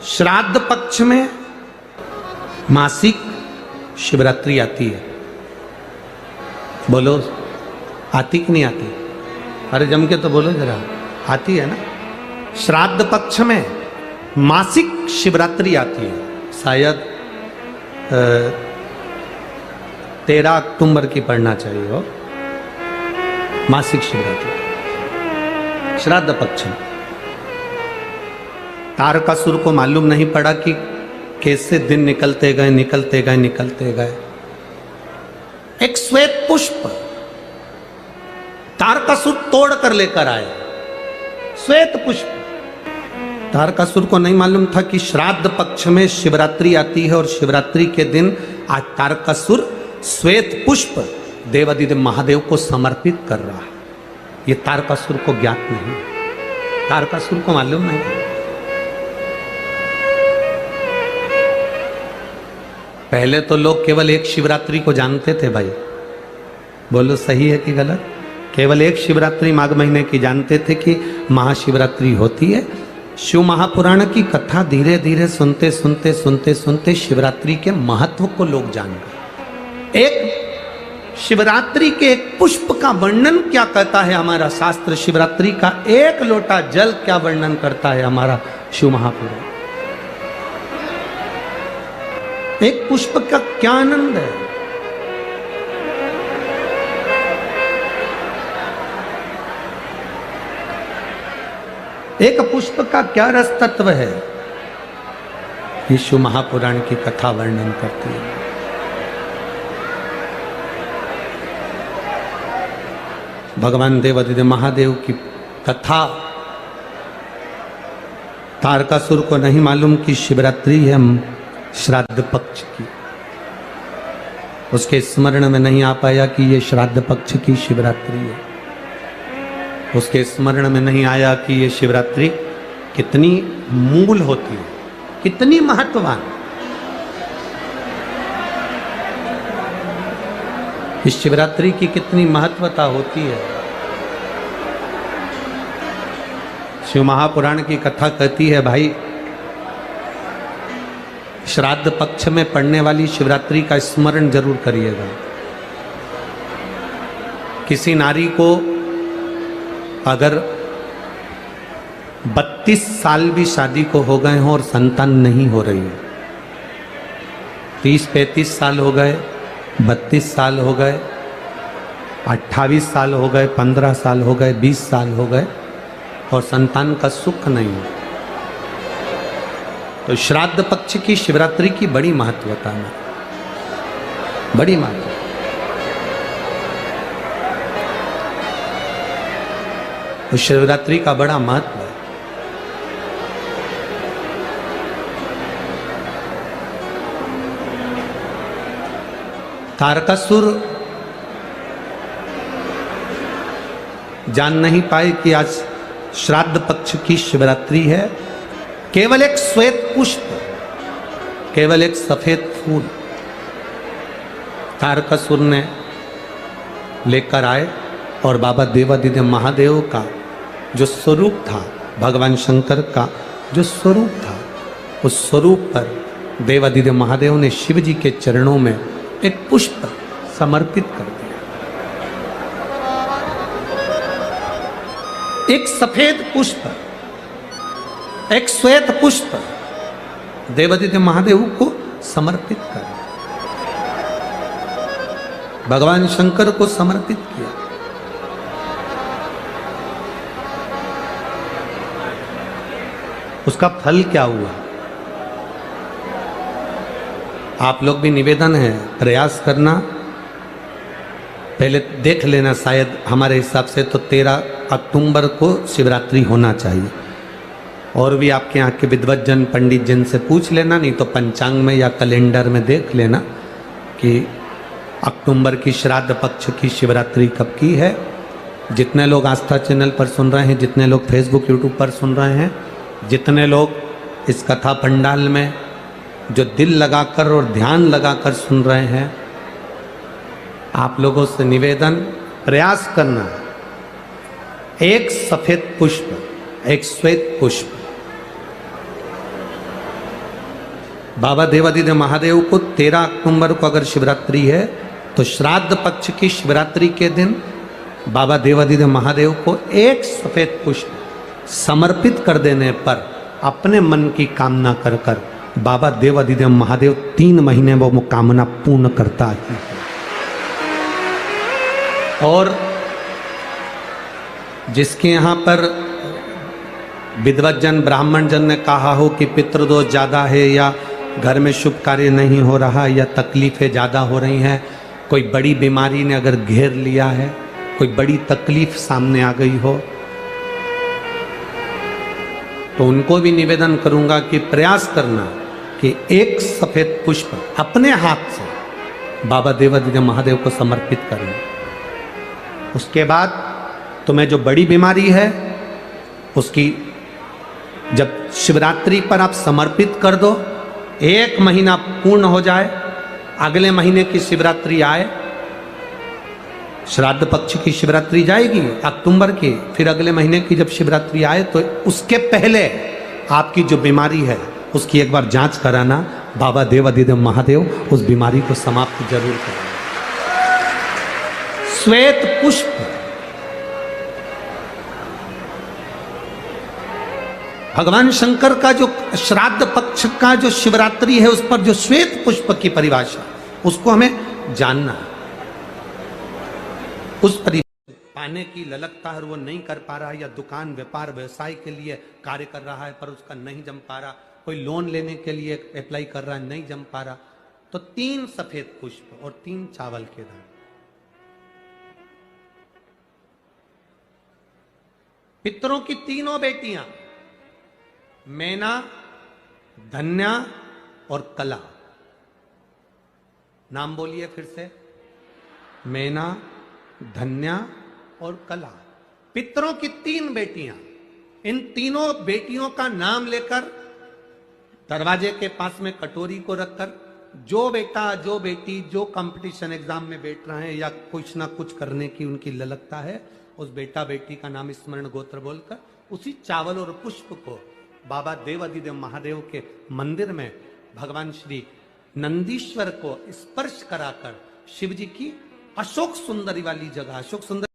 श्राद्ध पक्ष में मासिक शिवरात्रि आती है। बोलो आती कि नहीं आती? अरे जम के तो बोलो जरा, आती है ना। श्राद्ध पक्ष में मासिक शिवरात्रि आती है। शायद 13 अक्टूबर की पढ़ना चाहिए हो, मासिक शिवरात्रि श्राद्ध पक्ष में। तारकासुर को मालूम नहीं पड़ा कि कैसे दिन निकलते गए निकलते गए निकलते गए। एक श्वेत पुष्प तारकासुर तोड़ कर लेकर आया। श्वेत पुष्प, तारकासुर को नहीं मालूम था कि श्राद्ध पक्ष में शिवरात्रि आती है और शिवरात्रि के दिन आज तारकासुर श्वेत पुष्प देवादिदेव महादेव को समर्पित कर रहा है। ये तारकासुर को ज्ञात नहीं, तारकासुर को मालूम नहीं। पहले तो लोग केवल एक शिवरात्रि को जानते थे भाई, बोलो सही है कि गलत? केवल एक शिवरात्रि माघ महीने की जानते थे कि महाशिवरात्रि होती है। शिव महापुराण की कथा धीरे धीरे सुनते सुनते सुनते सुनते शिवरात्रि के महत्व को लोग जान गए। एक शिवरात्रि के एक पुष्प का वर्णन क्या कहता है हमारा शास्त्र, शिवरात्रि का एक लोटा जल क्या वर्णन करता है हमारा शिव महापुराण। एक पुष्प का क्या आनंद है। एक पुष्प का क्या रस तत्व है, यीशु महापुराण की कथा वर्णन करती है। भगवान देवादिदेव महादेव की कथा। तारकासुर को नहीं मालूम कि शिवरात्रि है श्राद्ध पक्ष की। उसके स्मरण में नहीं आ पाया कि ये श्राद्ध पक्ष की शिवरात्रि है। उसके स्मरण में नहीं आया कि ये शिवरात्रि कितनी मूल होती है, कितनी महत्ववान। इस शिवरात्रि की कितनी महत्वता होती है। शिव महापुराण की कथा कहती है भाई, श्राद्ध पक्ष में पड़ने वाली शिवरात्रि का स्मरण जरूर करिएगा। किसी नारी को अगर 32 साल भी शादी को हो गए हों और संतान नहीं हो रही है, 30-35 साल हो गए, 32 साल हो गए, 28 साल हो गए, 15 साल हो गए, 20 साल हो गए और संतान का सुख नहीं हो, तो श्राद्ध पक्ष की शिवरात्रि की बड़ी महत्वता है, बड़ी महत्वता। तो शिवरात्रि का बड़ा महत्व है। तारकासुर जान नहीं पाए कि आज श्राद्ध पक्ष की शिवरात्रि है। केवल एक श्वेत पुष्प, केवल एक सफेद फूल तारकासुर ने लेकर आए और बाबा देवादिदेव महादेव का जो स्वरूप था, भगवान शंकर का जो स्वरूप था, उस स्वरूप पर देवादिदेव महादेव ने शिव जी के चरणों में एक पुष्प समर्पित कर दिया। एक सफेद पुष्प, एक श्वेत पुष्प देवादिदेव महादेव को समर्पित कर, भगवान शंकर को समर्पित किया। उसका फल क्या हुआ? आप लोग भी निवेदन है, प्रयास करना, पहले देख लेना। शायद हमारे हिसाब से तो 13 अक्टूबर को शिवरात्रि होना चाहिए। और भी आपके यहाँ के विद्वज्जन पंडित जन से पूछ लेना, नहीं तो पंचांग में या कैलेंडर में देख लेना कि अक्टूबर की श्राद्ध पक्ष की शिवरात्रि कब की है। जितने लोग आस्था चैनल पर सुन रहे हैं, जितने लोग फेसबुक यूट्यूब पर सुन रहे हैं, जितने लोग इस कथा पंडाल में जो दिल लगाकर और ध्यान लगाकर सुन रहे हैं, आप लोगों से निवेदन, प्रयास करना, एक सफेद पुष्प, एक श्वेत पुष्प बाबा देवादिदेव महादेव को 13 अक्टूबर को अगर शिवरात्रि है तो श्राद्ध पक्ष की शिवरात्रि के दिन बाबा देवादिदेव महादेव को एक सफेद पुष्प समर्पित कर देने पर अपने मन की कामना कर कर बाबा देवादिदेव महादेव 3 महीने वो कामना पूर्ण करता है। और जिसके यहाँ पर विद्वत जन ब्राह्मण जन ने कहा हो कि पितृदोष ज़्यादा है या घर में शुभ कार्य नहीं हो रहा या तकलीफें ज़्यादा हो रही हैं, कोई बड़ी बीमारी ने अगर घेर लिया है, कोई बड़ी तकलीफ सामने आ गई हो, तो उनको भी निवेदन करूंगा कि प्रयास करना कि एक सफेद पुष्प अपने हाथ से बाबा देवादिदेव महादेव को समर्पित करना। उसके बाद तुम्हें जो बड़ी बीमारी है उसकी जब शिवरात्रि पर आप समर्पित कर दो, 1 महीना पूर्ण हो जाए, अगले महीने की शिवरात्रि आए, श्राद्ध पक्ष की शिवरात्रि जाएगी अक्टूबर की, फिर अगले महीने की जब शिवरात्रि आए तो उसके पहले आपकी जो बीमारी है उसकी एक बार जांच कराना। बाबा देवादिदेव महादेव उस बीमारी को समाप्त जरूर करें। श्वेत पुष्प, भगवान शंकर का जो श्राद्ध पक्ष का जो शिवरात्रि है उस पर जो श्वेत पुष्प की परिभाषा, उसको हमें जानना है। उस परिभाषा पाने की ललकता है, वो नहीं कर पा रहा, या दुकान व्यापार व्यवसाय के लिए कार्य कर रहा है पर उसका नहीं जम पा रहा, कोई लोन लेने के लिए अप्लाई कर रहा है नहीं जम पा रहा, तो 3 सफेद पुष्प और 3 चावल के दाने। पितरों की 3 बेटियां मैना, धन्या और कला, नाम बोलिए फिर से, मैना, धन्या और कला, पितरों की 3 बेटियां। इन तीनों बेटियों का नाम लेकर दरवाजे के पास में कटोरी को रखकर जो बेटा जो बेटी जो कंपटीशन एग्जाम में बैठ रहे हैं या कुछ ना कुछ करने की उनकी ललकता है, उस बेटा बेटी का नाम स्मरण गोत्र बोलकर उसी चावल और पुष्प को बाबा देवादिदेव महादेव के मंदिर में भगवान श्री नंदीश्वर को स्पर्श कराकर शिव जी की अशोक सुंदरी वाली जगह, अशोक सुंदर